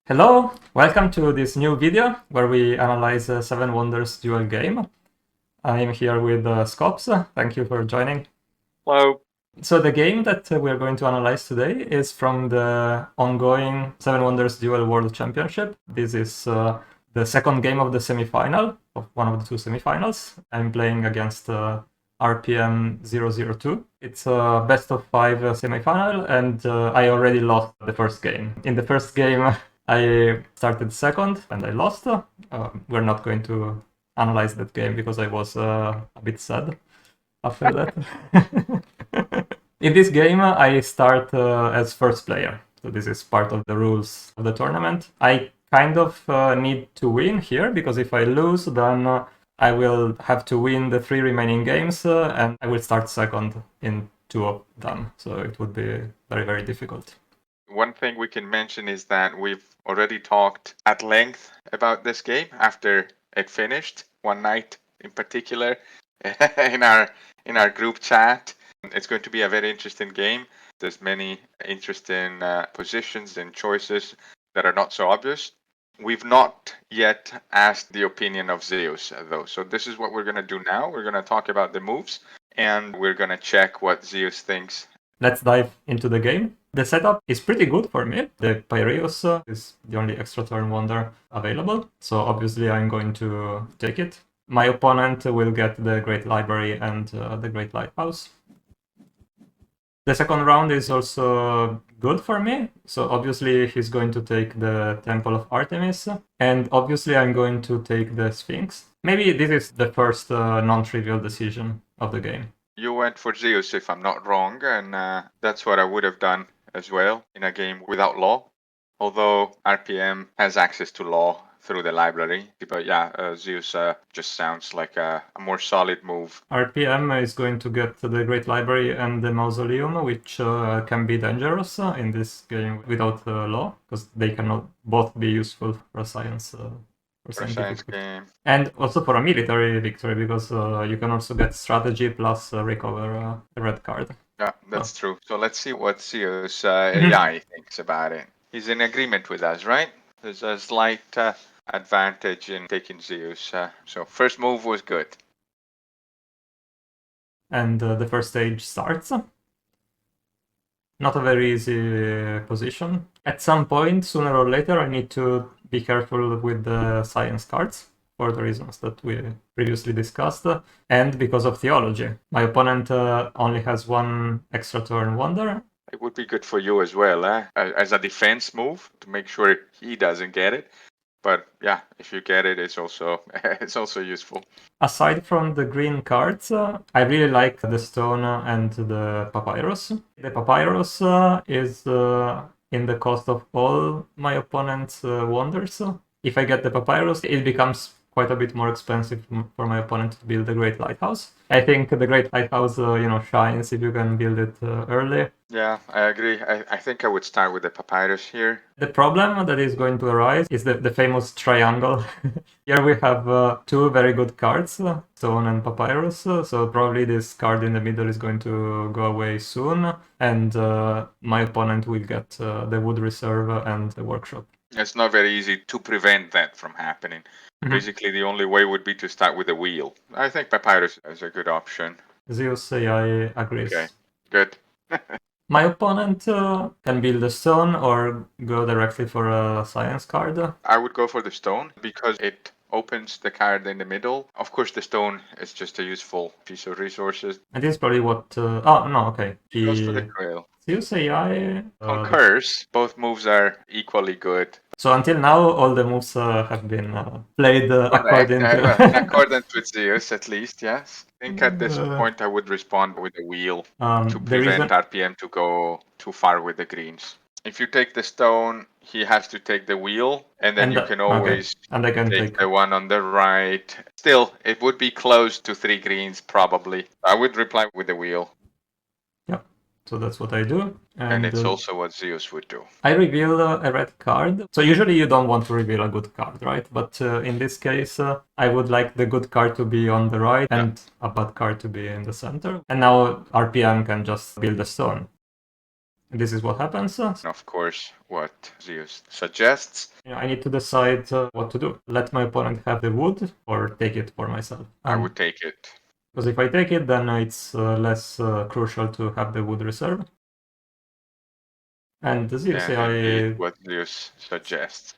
Hello, welcome to this new video where we analyze a 7 Wonders Duel game. I'm here with Scops. Thank you for joining. Hello. So the game that we're going to analyze today is from the ongoing 7 Wonders Duel World Championship. This is the second game of the semifinal, of one of the two semifinals. I'm playing against rpm002. It's a best of 5 semifinal, and I already lost the first game. In the first game, I started second and I lost. We're not going to analyze that game because I was a bit sad after that. In this game, I start as first player. So this is part of the rules of the tournament. I kind of need to win here because if I lose, then I will have to win the 3 remaining games and I will start second in 2 of them. So it would be very, very difficult. One thing we can mention is that we've already talked at length about this game after it finished one night in particular in our group chat. It's going to be a very interesting game. There's many interesting positions and choices that are not so obvious. We've not yet asked the opinion of Zeus though. So this is what we're going to do now. We're going to talk about the moves and we're going to check what Zeus thinks. Let's dive into the game. The setup is pretty good for me. The Piraeus is the only extra turn wonder available, so obviously I'm going to take it. My opponent will get the Great Library and the Great Lighthouse. The second round is also good for me, so obviously he's going to take the Temple of Artemis, and obviously I'm going to take the Sphinx. Maybe this is the first non-trivial decision of the game. You went for Zeus, if I'm not wrong, and that's what I would have done as well in a game without law. Although RPM has access to law through the library. But yeah, Zeus just sounds like a more solid move. RPM is going to get the Great Library and the Mausoleum, which can be dangerous in this game without law, because they cannot both be useful for science. For a science game. And also for a military victory, because you can also get strategy plus recover a red card. Yeah, that's true. So let's see what Zeus AI thinks about it. He's in agreement with us, right? There's a slight advantage in taking Zeus. So first move was good. And the first stage starts. Not a very easy position. At some point, sooner or later, I need to be careful with the science cards for the reasons that we previously discussed, and because of theology. My opponent only has 1 extra turn wonder. It would be good for you as well, as a defense move to make sure he doesn't get it. But yeah, if you get it, it's also useful. Aside from the green cards, I really like the stone and the papyrus. The papyrus is in the cost of all my opponent's wonders. If I get the papyrus, it becomes quite a bit more expensive for my opponent to build the Great Lighthouse. I think the Great Lighthouse, shines if you can build it early. Yeah, I agree. I think I would start with the papyrus here. The problem that is going to arise is the famous triangle. Here we have 2 very good cards, stone and papyrus, so probably this card in the middle is going to go away soon, and my opponent will get the wood reserve and the workshop. It's not very easy to prevent that from happening. Basically, the only way would be to start with a wheel. I think papyrus is a good option. Zeus AI agrees. Okay, good. My opponent can build a stone or go directly for a science card. I would go for the stone because it opens the card in the middle. Of course, the stone is just a useful piece of resources. And this is probably what... oh, no, okay. He goes for the trail. Zeus AI... concurs. Both moves are equally good. So until now, all the moves have been played according to... accordance with Zeus, at least, yes. I think at this point I would respond with a wheel to prevent RPM to go too far with the greens. If you take the stone, he has to take the wheel, and then you can always take the one on the right. Still, it would be close to 3 greens, probably. I would reply with the wheel. Yeah, so that's what I do. And it's also what Zeus would do. I reveal a red card. So usually you don't want to reveal a good card, right? But in this case, I would like the good card to be on the right and a bad card to be in the center. And now RPM can just build a stone. This is what happens. Of course, what Zeus suggests. I need to decide what to do. Let my opponent have the wood or take it for myself. I would take it. Because if I take it, then it's less crucial to have the wood reserve. And as you say, indeed, what Zeus suggests.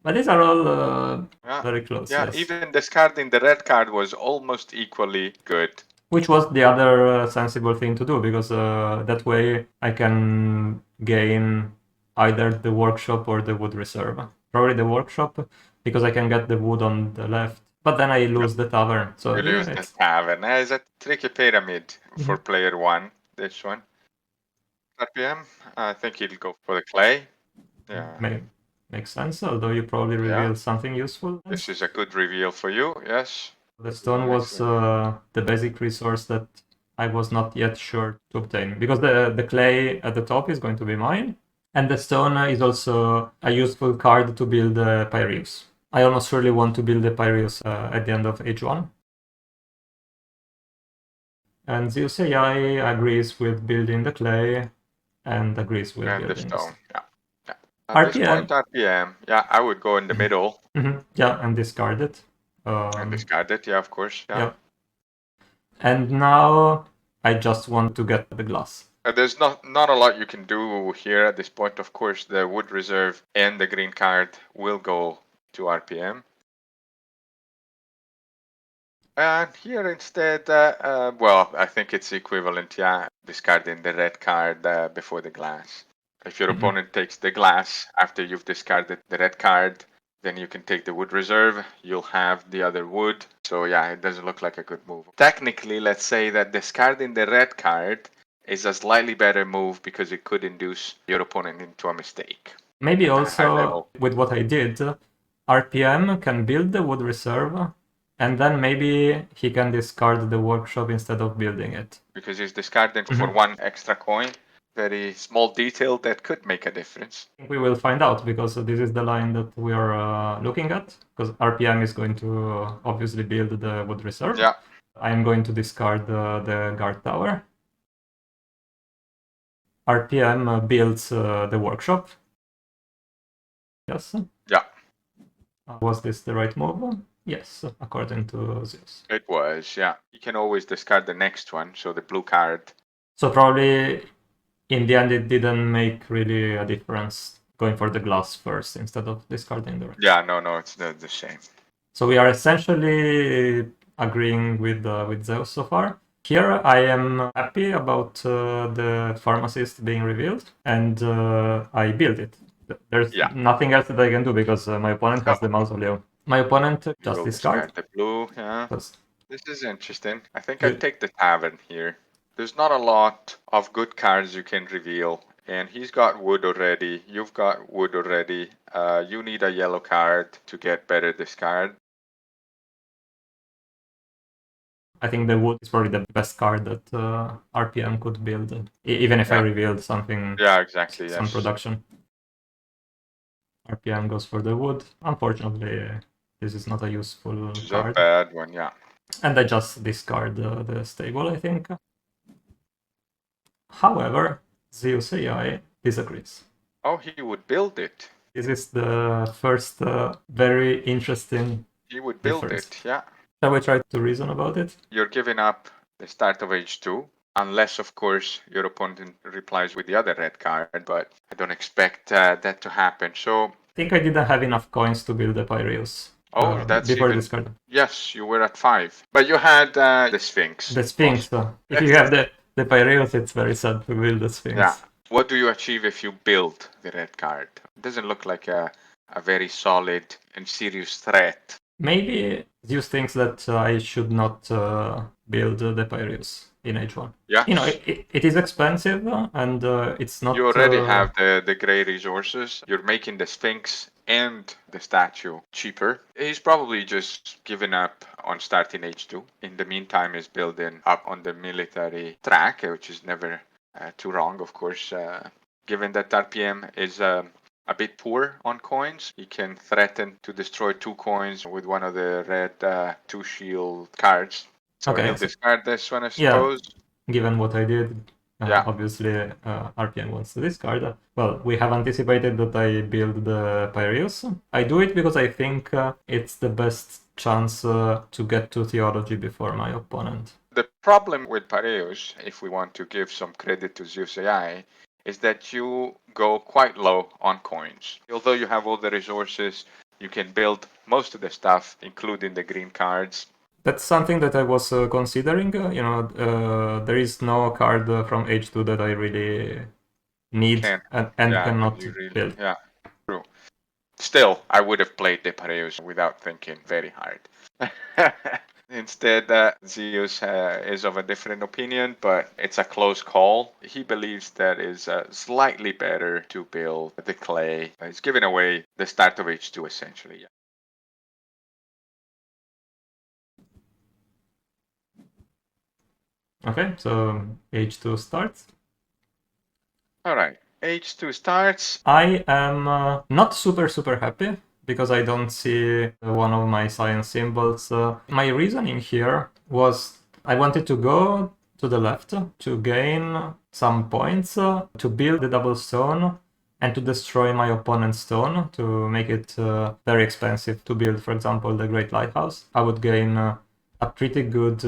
But these are all very close. Yeah, yes. even discarding the red card was almost equally good. Which was the other sensible thing to do, because that way I can gain either the workshop or the wood reserve. Probably the workshop, because I can get the wood on the left, but then I lose the tavern. So you lose the tavern. It's a tricky pyramid for player one, this one. rpm, I think he'll go for the clay. Yeah. Makes sense, although you probably revealed something useful. This is a good reveal for you, yes. The stone was the basic resource that I was not yet sure to obtain, because the clay at the top is going to be mine, and the stone is also a useful card to build the Piraeus. I almost surely want to build the Piraeus at the end of H1. And Zeus AI agrees with building the clay and agrees with building the stone. Yeah. At this point, RPM. Yeah, I would go in the middle. Yeah, and discard it. And discard it, yeah, of course. Yeah. And now I just want to get the glass. There's not a lot you can do here at this point. Of course, the wood reserve and the green card will go to RPM. And here instead, well, I think it's equivalent, yeah, discarding the red card before the glass. If your opponent takes the glass after you've discarded the red card, then you can take the wood reserve, you'll have the other wood. So yeah, it doesn't look like a good move. Technically, let's say that discarding the red card is a slightly better move because it could induce your opponent into a mistake. Maybe also with what I did, RPM can build the wood reserve, and then maybe he can discard the workshop instead of building it. Because he's discarding for one extra coin. Very small detail that could make a difference. We will find out, because this is the line that we are looking at, because RPM is going to obviously build the wood reserve. Yeah. I'm going to discard the guard tower. RPM builds the workshop. Yes. Yeah. Was this the right move? Yes, according to Zeus. It was, yeah. You can always discard the next one, so the blue card. So probably in the end it didn't make really a difference going for the glass first instead of discarding the red. Yeah, no, it's the same. So we are essentially agreeing with Zeus so far. Here I am happy about the pharmacist being revealed, and I build it. There's nothing else that I can do, because my opponent has the mausoleum. My opponent just discard the blue, yeah. This is interesting. I think I'd take the tavern here. There's not a lot of good cards you can reveal, and he's got wood already. You've got wood already. You need a yellow card to get better discard. I think the wood is probably the best card that RPM could build, even if I revealed something. Yeah, exactly. Some production. RPM goes for the wood. Unfortunately, this is not a useful card. A bad one, yeah. And I just discard the stable, I think. However, Zeus AI disagrees. Oh, he would build it. This is the first very interesting. He would build it, yeah. Shall we try to reason about it? You're giving up the start of H2, unless, of course, your opponent replies with the other red card, but I don't expect that to happen. So I think I didn't have enough coins to build the Piraeus. Oh, that's before even... discarding. Yes, you were at 5. But you had the Sphinx. The Sphinx, if you have the Piraeus, it's very sad to build the Sphinx. Yeah. What do you achieve if you build the red card? It doesn't look like a very solid and serious threat. Maybe Zeus thinks that I should not build the Piraeus in H1. Yeah. You know, it is expensive, and it's not... You already have the gray resources. You're making the Sphinx and the statue cheaper. He's probably just given up on starting H2. In the meantime, he's building up on the military track, which is never too wrong, of course. Given that RPM is a bit poor on coins, he can threaten to destroy 2 coins with one of the red 2 shield cards. So he'll discard this one, I suppose. Yeah, given what I did. Yeah. Obviously, RPM wants to discard. Well, we have anticipated that I build the Piraeus. I do it because I think it's the best chance to get to Theology before my opponent. The problem with Piraeus, if we want to give some credit to Zeus AI, is that you go quite low on coins. Although you have all the resources, you can build most of the stuff, including the green cards. That's something that I was considering. There is no card from H2 that I really need and cannot build. Yeah, true. Still, I would have played the Piraeus without thinking very hard. Instead, Zeus is of a different opinion, but it's a close call. He believes that is slightly better to build the clay. It's giving away the start of H2 essentially. Yeah. Okay, so H2 starts. All right, H2 starts. I am not super happy because I don't see one of my science symbols. My reasoning here was I wanted to go to the left to gain some points, to build the double stone, and to destroy my opponent's stone to make it very expensive to build, for example, the Great Lighthouse. I would gain a pretty good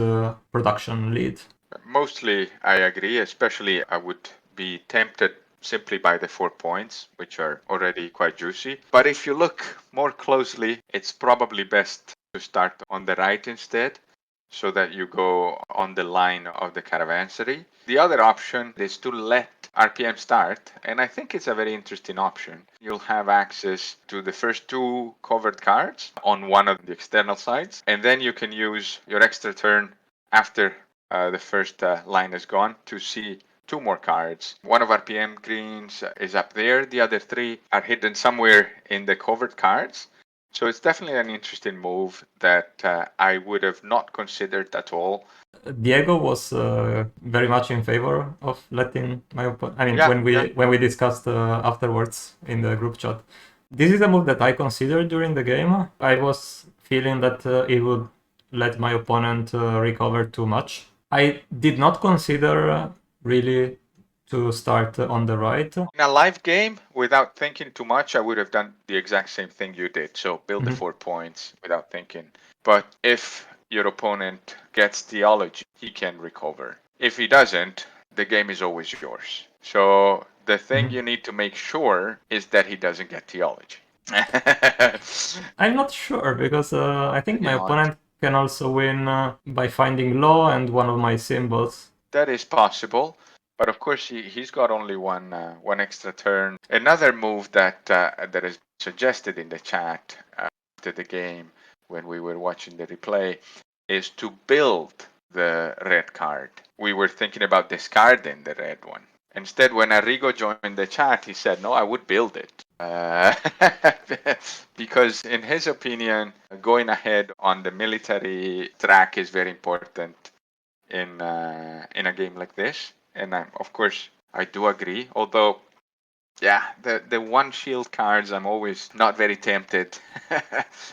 production lead. Mostly, I agree. Especially, I would be tempted simply by the 4 points, which are already quite juicy. But if you look more closely, it's probably best to start on the right instead, so that you go on the line of the caravansary. The other option is to let RPM start, and I think it's a very interesting option. You'll have access to the first 2 covered cards on one of the external sides, and then you can use your extra turn after the first line is gone to see 2 more cards. One of RPM greens is up there. The other 3 are hidden somewhere in the covered cards. So it's definitely an interesting move that I would have not considered at all. Diego was very much in favor of letting my opponent. I mean, Yeah, when we discussed afterwards in the group chat, this is a move that I considered during the game. I was feeling that it would let my opponent recover too much. I did not consider really to start on the right. In a live game, without thinking too much, I would have done the exact same thing you did. So build the 4 points without thinking. But if your opponent gets theology, he can recover. If he doesn't, the game is always yours. So the thing you need to make sure is that he doesn't get theology. I'm not sure because I think my Not. opponent can also win by finding law and one of my symbols. That is possible, but of course he's got only one extra turn. Another move that is suggested in the chat after the game when we were watching the replay is to build the red card. We were thinking about discarding the red one. Instead, when Arrigo joined the chat, he said, "No, I would build it." Because in his opinion, going ahead on the military track is very important in a game like this, and of course I do agree. Although, yeah, the 1 shield cards I'm always not very tempted,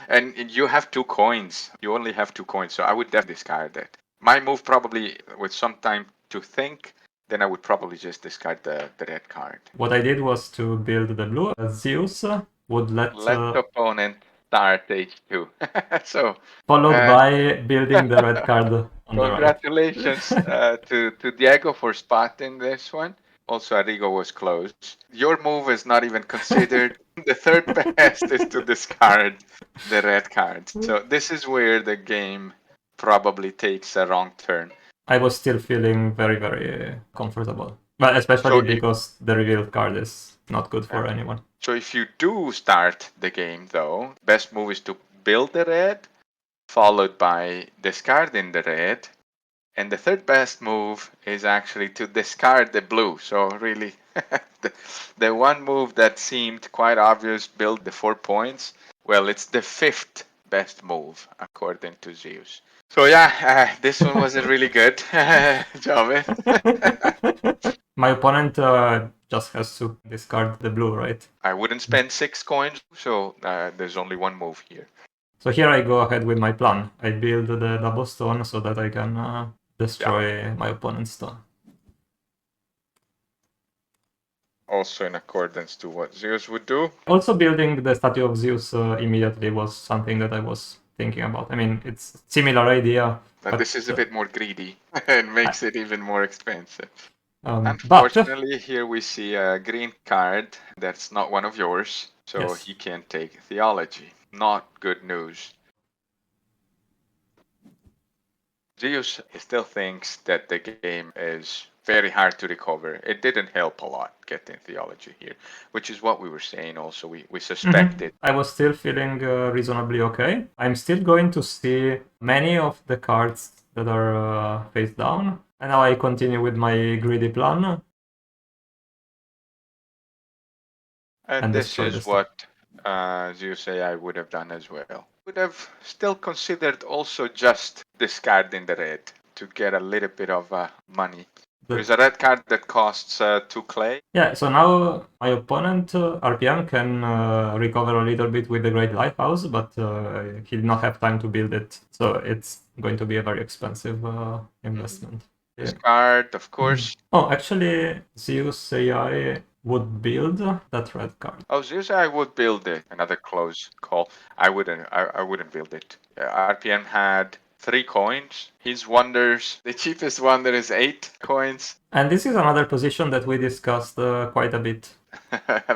and you have 2 coins. You only have 2 coins, so I would definitely discard it. My move probably with some time to think. Then I would probably just discard the red card. What I did was to build the blue. Zeus would let the opponent start H2. So followed by building the red card on the right. congratulations to Diego for spotting this one. Also, Arrigo was close. Your move is not even considered. The third best is to discard the red card. So this is where the game probably takes a wrong turn. I was still feeling very comfortable. But especially because the revealed card is not good for anyone. So if you do start the game, though, best move is to build the red, followed by discarding the red. And the third best move is actually to discard the blue. So really, the one move that seemed quite obvious, build the 4 points, well, it's the 5th best move, according to Zeus. So yeah, this one wasn't really good, Jovet. My opponent just has to discard the blue, right? I wouldn't spend 6 coins, so there's only one move here. So here I go ahead with my plan. I build the double stone so that I can destroy my opponent's stone. also in accordance to what Zeus would do. Also, building the statue of Zeus immediately was something that I was thinking about. I mean, it's similar idea. But this is a bit more greedy and makes it even more expensive. But Unfortunately, here we see a green card that's not one of yours, so yes. he can't take theology. Not good news. Zeus still thinks that the game is very hard to recover. It didn't help a lot getting theology here, which is what we were saying also. We suspected. I was still feeling reasonably okay. I'm still going to see many of the cards that are face down. And now I continue with my greedy plan. And this destroy the is stuff. what Zeus AI would have done as well. Would have still considered also just discarding the red to get a little bit of money. There's a red card that costs 2 clay. Yeah, so now my opponent, RPM, can recover a little bit with the Great Lighthouse, but he did not have time to build it, so it's going to be a very expensive investment. This card, of course. Oh, actually, Zeus AI would build that red card. Oh, Zeus AI would build it. Another close call. I wouldn't build it. RPM had 3 coins. His Wonders, the cheapest Wonder is 8 coins. And this is another position that we discussed quite a bit.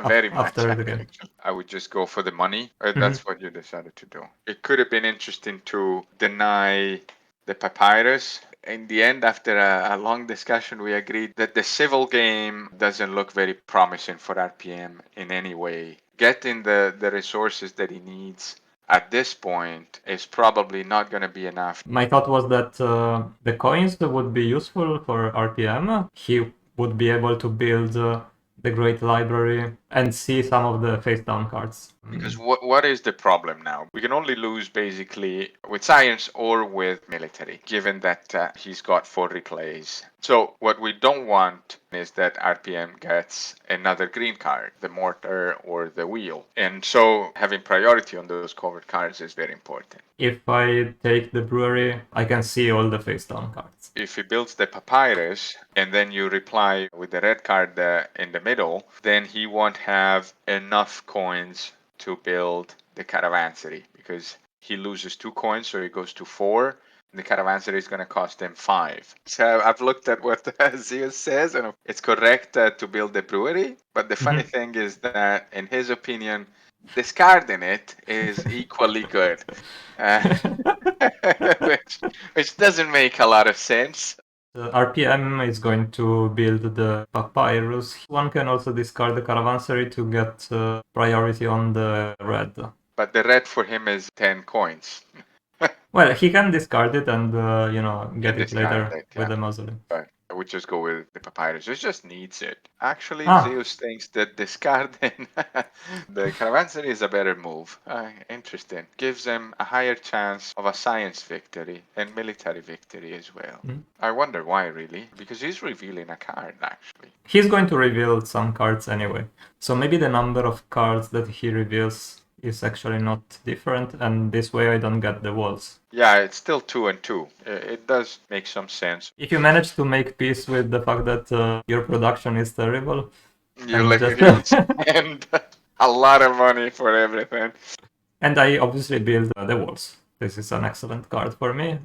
Very much. After the game. I would just go for the money. That's what you decided to do. It could have been interesting to deny the papyrus. In the end, after a long discussion, we agreed that the civil game doesn't look very promising for RPM in any way. Getting the resources that he needs at this point is probably not going to be enough. My thought was that the coins would be useful for RPM. He would be able to build the Great Library and see some of the face down cards. Because what is the problem now? We can only lose basically with science or with military, given that he's got 4 replays. So what we don't want is that RPM gets another green card, the mortar or the wheel. And so having priority on those covered cards is very important. If I take the brewery, I can see all the face down cards. If he builds the papyrus and then you reply with the red card in the middle, then he won't have enough coins to build the caravansary because he loses 2 coins, so he goes to 4. The caravansary is going to cost him 5. So I've looked at what Zeus says, and it's correct to build the brewery. But the funny thing is that, in his opinion, discarding it is equally good, which doesn't make a lot of sense. RPM is going to build the papyrus. One can also discard the caravansary to get priority on the red. But the red for him is 10 coins. Well, he can discard it and get it later with the mausoleum. But I would just go with the papyrus. It just needs it. Actually, Zeus thinks that discarding the caravansary is a better move. Interesting. Gives him a higher chance of a science victory and military victory as well. I wonder why, really. Because he's revealing a card, actually. He's going to reveal some cards anyway. So maybe the number of cards that he reveals is actually not different, and this way I don't get the walls. Yeah, it's still 2 and 2. It does make some sense. If you manage to make peace with the fact that your production is terrible, you spend a lot of money for everything. And I obviously build the walls. This is an excellent card for me.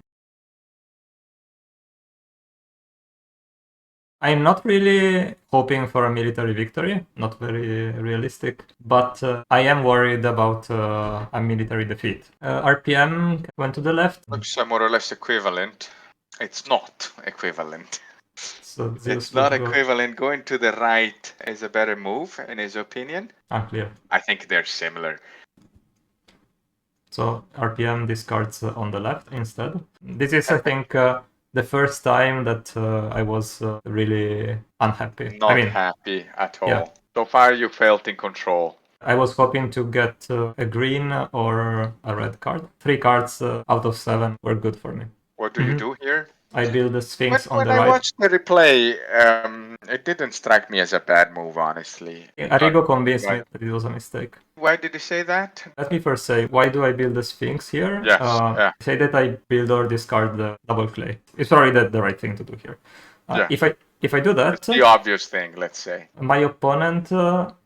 I'm not really hoping for a military victory, not very realistic, but I am worried about a military defeat. RPM went to the left. Looks more or less equivalent. It's not equivalent. So it's not equivalent. Going to the right is a better move, in his opinion. Unclear. I think they're similar. So RPM discards on the left instead. This is, I think, the first time that I was really unhappy. Not happy at all. Yeah. So far you felt in control. I was hoping to get a green or a red card. 3 cards out of 7 were good for me. What do you do here? I build the Sphinx on the right. When I watched the replay, it didn't strike me as a bad move, honestly. Arrigo convinced me that it was a mistake. Why did he say that? Let me first say, why do I build the Sphinx here? Yes. Say that I build or discard the double clay. It's probably the right thing to do here. If I if I do that, That's the obvious thing, let's say. my opponent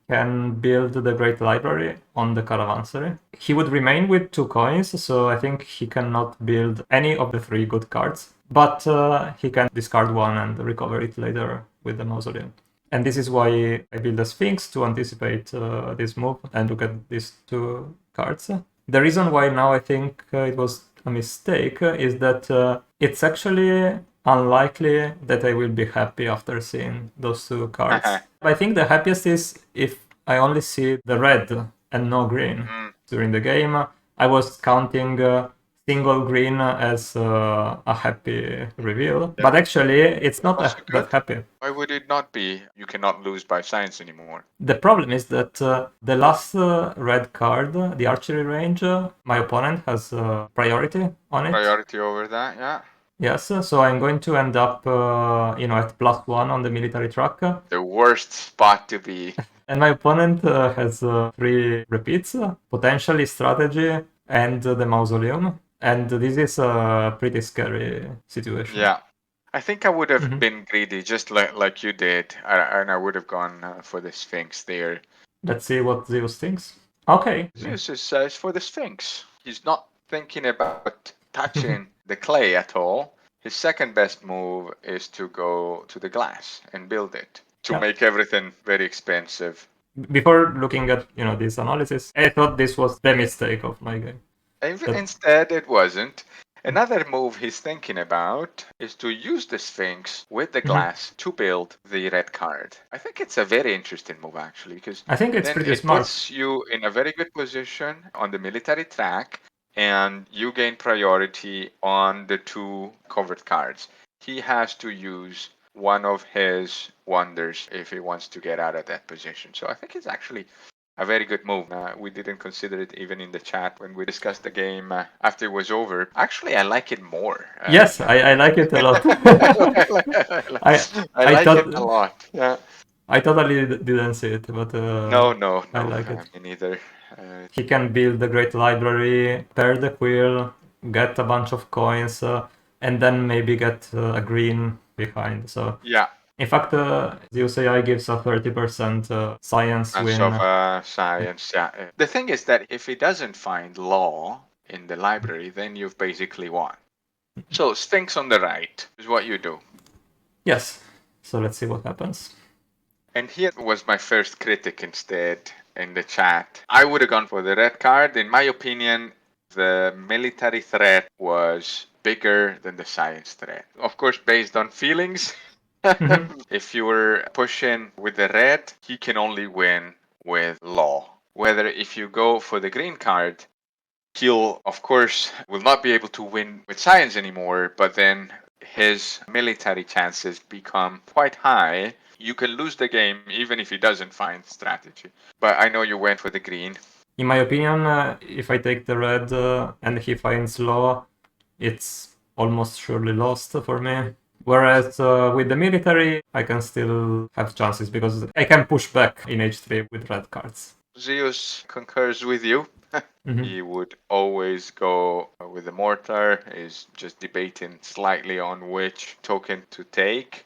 can build the Great Library on the Caravansary. He would remain with 2 coins, so I think he cannot build any of the 3 good cards. But he can discard one and recover it later with the Mausoleum. And this is why I build a Sphinx to anticipate this move and look at these 2 cards. The reason why now I think it was a mistake is that it's actually unlikely that I will be happy after seeing those 2 cards. I think the happiest is if I only see the red and no green during the game. I was counting single green as a happy reveal, but actually it's not that happy. Why would it not be? You cannot lose by science anymore. The problem is that the last red card, the archery range, my opponent has priority on it. Priority over that, yeah. Yes, so I'm going to end up, at +1 on the military track. The worst spot to be. And my opponent has 3 repeats, potentially strategy, and the mausoleum. And this is a pretty scary situation. Yeah. I think I would have been greedy, just like you did, and I would have gone for the Sphinx there. Let's see what Zeus thinks. Okay. Zeus says for the Sphinx. He's not thinking about touching the clay at all. His second best move is to go to the glass and build it to make everything very expensive. Before looking at this analysis, I thought this was the mistake of my game. Instead, it wasn't. Another move he's thinking about is to use the Sphinx with the glass to build the red card. I think it's a very interesting move, actually, because I think it's pretty it smart. puts you in a very good position on the military track, and you gain priority on the 2 covered cards. He has to use one of his wonders if he wants to get out of that position. So I think it's actually a very good move. We didn't consider it even in the chat when we discussed the game after it was over. Actually, I like it more. Yes, I like it a lot. I like it a lot. Yeah. I totally didn't see it, but no, I like it. Me neither. He can build a great library, pair the quill, get a bunch of coins, and then maybe get a green behind. So yeah. In fact, Zeus AI gives a 30% science win. Science, yeah. The thing is that if he doesn't find law in the library, then you've basically won. So Sphinx on the right is what you do. Yes. So let's see what happens. And here was my first critic instead in the chat. I would have gone for the red card. In my opinion, the military threat was bigger than the science threat. Of course, based on feelings. If you were pushing with the red, he can only win with law. Whether if you go for the green card, he'll, of course, will not be able to win with science anymore, but then his military chances become quite high. You can lose the game even if he doesn't find strategy. But I know you went for the green. In my opinion, if I take the red and he finds law, it's almost surely lost for me. Whereas with the military, I can still have chances because I can push back in h3 with red cards. Zeus concurs with you. He would always go with the mortar. He's just debating slightly on which token to take.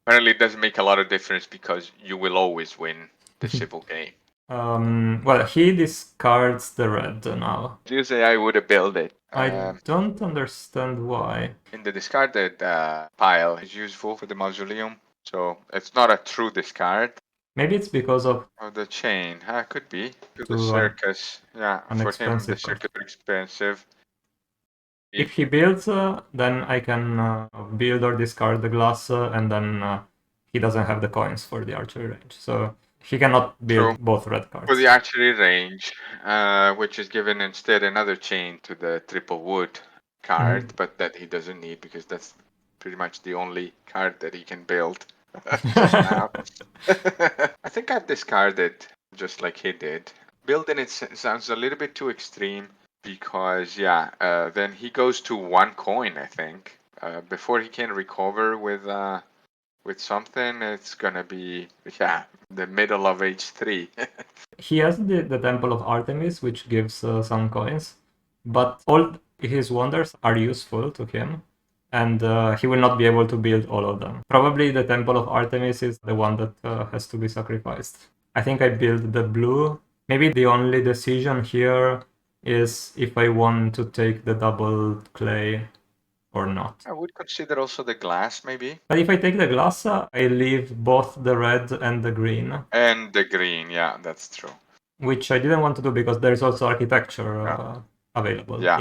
Apparently it doesn't make a lot of difference because you will always win the civil game. Well, he discards the red now. Zeus AI would have built it. I don't understand why. In the discarded pile, it's useful for the mausoleum, so it's not a true discard. Maybe it's because of the chain. Could be. The circus. Yeah, for him, the circus is expensive. If he builds, then I can build or discard the glass, and then he doesn't have the coins for the archery range. So he cannot build both red cards. For the archery range, which is given instead another chain to the triple wood card, but that he doesn't need because that's pretty much the only card that he can build just now. I think I've discarded just like he did. Building it sounds a little bit too extreme because, then he goes to 1 coin, I think. Before he can recover with something, it's gonna be, the middle of h3. He has the Temple of Artemis, which gives some coins, but all his wonders are useful to him. and he will not be able to build all of them. Probably the Temple of Artemis is the one that has to be sacrificed. I think I build the blue. Maybe the only decision here is if I want to take the double clay or not. I would consider also the glass, maybe. But if I take the glass, I leave both the red and the green. And the green, yeah, that's true. Which I didn't want to do because there is also architecture available. Yeah.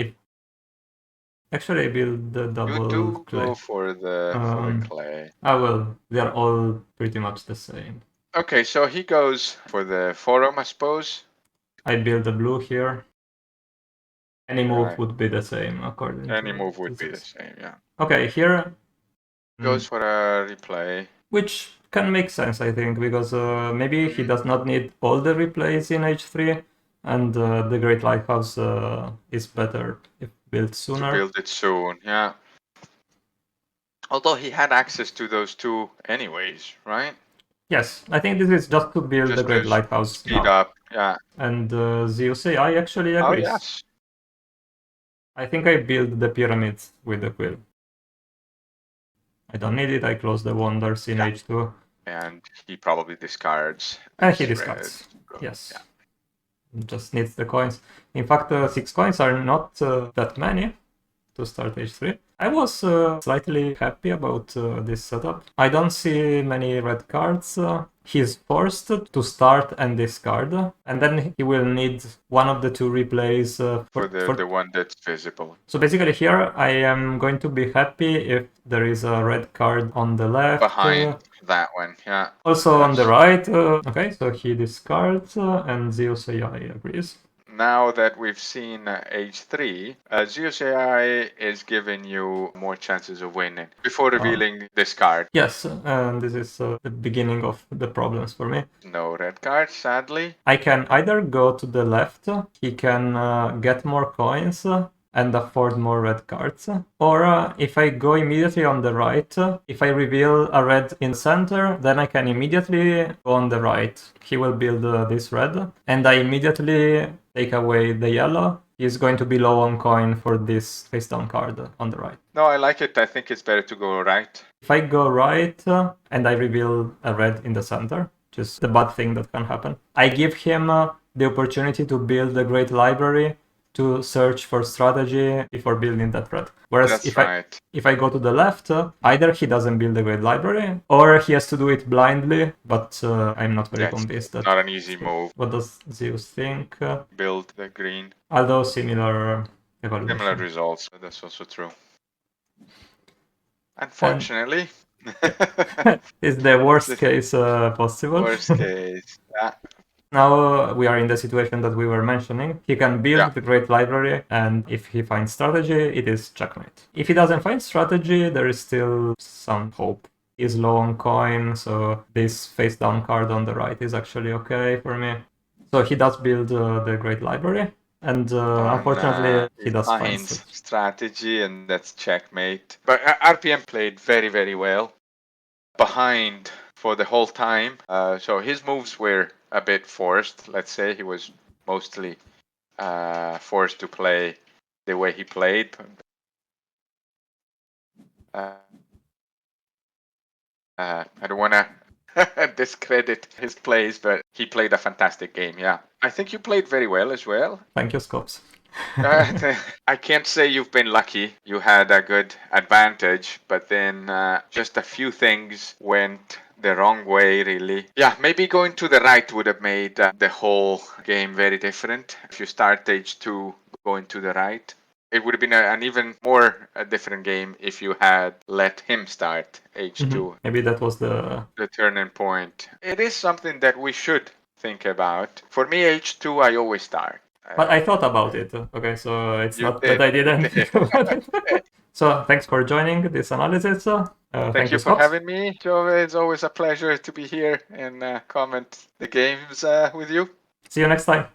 Actually, I build the double You do clay. go for the clay. Well, they are all pretty much the same. Okay, so he goes for the forum, I suppose. I build the blue here. Any move Right. would be the same according to Any move would be the this. same, yeah. Okay, here Goes for a replay. which can make sense, I think, because maybe he does not need all the replays in H3, and the Great Lighthouse is better if built sooner. To build it soon, yeah. Although he had access to those two anyways, right? Yes, I think this is just to build Just the Great to Lighthouse speed now. up, yeah. And Zeus AI actually Oh, agrees. yes. I think I build the pyramids with the quill. I don't need it, I close the Wonders in H2. And he probably discards. And he this discards. red. Yes. Yeah. Just needs the coins. In fact, 6 coins are not that many to start H3. I was slightly happy about this setup. I don't see many red cards. He's forced to start and discard, and then he will need one of the two replays For the one that's visible. So basically here I am going to be happy if there is a red card on the left. Behind that one, yeah. Also on the right. Okay, so he discards and Zeus AI agrees. Now that we've seen H3, Zeus AI is giving you more chances of winning before revealing this card. Yes, and this is the beginning of the problems for me. No red card, sadly. I can either go to the left, he can get more coins and afford more red cards, or if I go immediately on the right, if I reveal a red in center, then I can immediately go on the right. He will build this red, and I immediately take away the yellow. He's going to be low on coin for this face down card on the right. No, I like it. I think it's better to go right. If I go right and I reveal a red in the center, just the bad thing that can happen, I give him the opportunity to build a great library to search for strategy before building that red. Whereas if I go to the left, either he doesn't build a great library, or he has to do it blindly, but I'm not very convinced that... Not an easy move. What does Zeus think? Build the green. Although similar evaluation. Similar results, that's also true. Unfortunately. Is the worst case possible? Worst case, yeah. Now we are in the situation that we were mentioning. He can build the great library, and if he finds strategy, it is checkmate. If he doesn't find strategy, there is still some hope. He's low on coin, so this face down card on the right is actually okay for me. So he does build the great library, and unfortunately he does find strategy, and that's checkmate. But RPM played very, very well behind for the whole time. So his moves were a bit forced. Let's say he was mostly forced to play the way he played. I don't want to discredit his plays, but he played a fantastic game. Yeah, I think you played very well as well. Thank you, Scopes. I can't say you've been lucky. You had a good advantage, but then just a few things went the wrong way, really. Yeah, maybe going to the right would have made the whole game very different. If you start H2 going to the right, it would have been an even more different game if you had let him start H2. Mm-hmm. Maybe that was the turning point. It is something that we should think about. For me, H2, I always start. But I thought about it. Okay, so it's not that I didn't think about it. So thanks for joining this analysis. Thank you for having me, Joe. It's always a pleasure to be here and comment the games with you. See you next time.